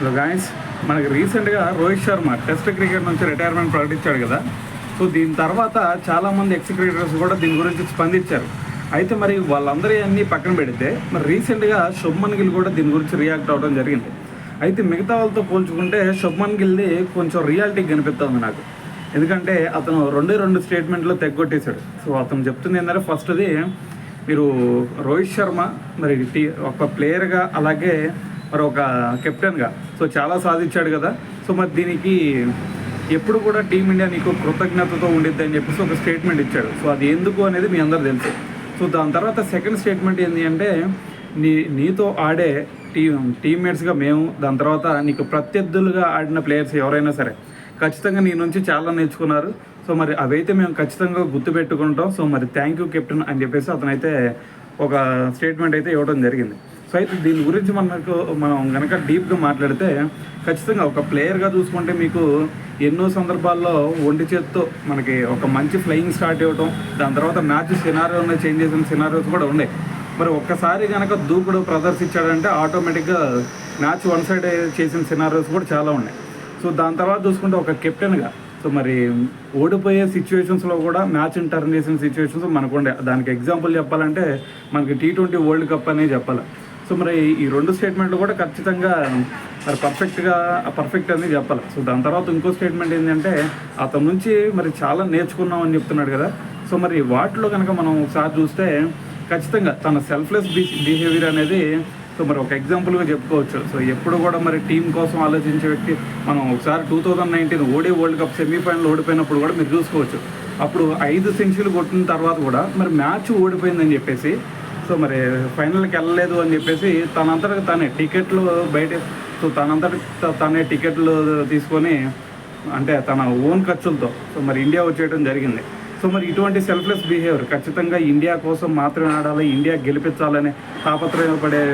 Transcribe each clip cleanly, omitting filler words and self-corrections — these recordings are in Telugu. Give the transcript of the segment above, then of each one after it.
హలో గాయస్, మనకి రీసెంట్గా రోహిత్ శర్మ టెస్ట్ క్రికెట్ నుంచి రిటైర్మెంట్ ప్రకటించాడు కదా. సో దీని తర్వాత చాలామంది ఎక్స్ క్రికెటర్స్ కూడా దీని గురించి స్పందించారు. అయితే మరి వాళ్ళందరి అన్నీ పక్కన పెడితే మరి రీసెంట్గా శుభ్మన్ గిల్ కూడా దీని గురించి రియాక్ట్ అవ్వడం జరిగింది. అయితే మిగతా వాళ్ళతో పోల్చుకుంటే శుభ్మన్ గిల్ది కొంచెం రియాలిటీ కనిపిస్తుంది నాకు. ఎందుకంటే అతను రెండు స్టేట్మెంట్లో తెగ్గొట్టేశాడు. సో అతను చెప్తుంది ఏంటంటే, ఫస్ట్ది మీరు రోహిత్ శర్మ మరి ఒక ప్లేయర్గా అలాగే మరి ఒక కెప్టెన్గా సో చాలా సాధించాడు కదా. సో మరి దీనికి ఎప్పుడు కూడా టీమిండియా నీకు కృతజ్ఞతతో ఉండిద్ది అని చెప్పేసి ఒక స్టేట్మెంట్ ఇచ్చాడు. సో అది ఎందుకు అనేది మీ అందరూ తెలుసు. సో దాని తర్వాత సెకండ్ స్టేట్మెంట్ ఏంటి అంటే, నీతో ఆడే టీమ్మేట్స్గా మేము, దాని తర్వాత నీకు ప్రత్యర్థులుగా ఆడిన ప్లేయర్స్ ఎవరైనా సరే ఖచ్చితంగా నీ నుంచి చాలా నేర్చుకున్నారు. సో మరి అవైతే మేము ఖచ్చితంగా గుర్తుపెట్టుకుంటాం. సో మరి థ్యాంక్ యూ కెప్టెన్ అని చెప్పేసి అతనైతే ఒక స్టేట్మెంట్ అయితే ఇవ్వడం జరిగింది. సో అయితే దీని గురించి మనం కనుక డీప్గా మాట్లాడితే, ఖచ్చితంగా ఒక ప్లేయర్గా చూసుకుంటే మీకు ఎన్నో సందర్భాల్లో ఒంటి చేత్తో మనకి ఒక మంచి ఫ్లయింగ్ స్టార్ట్ ఇవ్వడం, దాని తర్వాత మ్యాచ్ సినారియో చేంజ్ చేసిన సినారియోస్ కూడా ఉన్నాయి. మరి ఒక్కసారి కనుక దూకుడు ప్రదర్శించాడంటే ఆటోమేటిక్గా మ్యాచ్ వన్ సైడ్ చేసిన సినారియోస్ కూడా చాలా ఉన్నాయి. సో దాని తర్వాత చూసుకుంటే ఒక కెప్టెన్గా సో మరి ఓడిపోయే సిచ్యువేషన్స్లో కూడా మ్యాచ్ టర్న్ చేసిన సిచ్యువేషన్స్ మనకు ఉండే. దానికి ఎగ్జాంపుల్ చెప్పాలంటే మనకి T20 వరల్డ్ కప్ అనే చెప్పాలి. సో మరి ఈ రెండు స్టేట్మెంట్లు కూడా ఖచ్చితంగా మరి పర్ఫెక్ట్ అని చెప్పాలి. సో దాని తర్వాత ఇంకో స్టేట్మెంట్ ఏంటంటే, అతని నుంచి మరి చాలా నేర్చుకున్నాం అని చెప్తున్నాడు కదా. సో మరి వాటిలో కనుక మనం ఒకసారి చూస్తే ఖచ్చితంగా తన సెల్ఫ్లెస్ బిహేవియర్ అనేది సో మరి ఒక ఎగ్జాంపుల్గా చెప్పుకోవచ్చు. సో ఎప్పుడు కూడా మరి టీం కోసం ఆలోచించే వ్యక్తి. మనం ఒకసారి 2019 ఓడి వరల్డ్ కప్ సెమీఫైనల్ ఓడిపోయినప్పుడు కూడా మీరు చూసుకోవచ్చు. అప్పుడు 5 సెంచరీలు కొట్టిన తర్వాత కూడా మరి మ్యాచ్ ఓడిపోయిందని చెప్పేసి, సో మరి ఫైనల్కి వెళ్ళలేదు అని చెప్పేసి తనంతటా తనే టికెట్లు బయట, సో తనే టికెట్లు తీసుకొని అంటే తన ఓన్ ఖర్చులతో సో మరి ఇండియా వచ్చేయడం జరిగింది. సో మరి ఇటువంటి సెల్ఫ్లెస్ బిహేవియర్ ఖచ్చితంగా ఇండియా కోసం మాత్రమే ఆడాలి, ఇండియా గెలిపించాలనే తాపత్రయపడే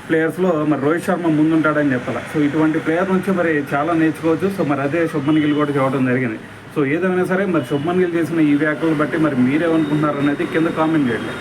ప్లేయర్స్లో మరి రోహిత్ శర్మ ముందుంటాడని చెప్పాలి. సో ఇటువంటి ప్లేయర్ నుంచి మరి చాలా నేర్చుకోవచ్చు. సో మరి అదే శుభ్మన్ గిల్ కూడా చెప్పడం జరిగింది. సో ఏదైనా సరే మరి శుభ్మన్ గిల్ చేసిన ఈ వ్యాఖ్యలు బట్టి మరి మీరేమనుకుంటున్నారు అనేది కింద కామెంట్ చేయండి.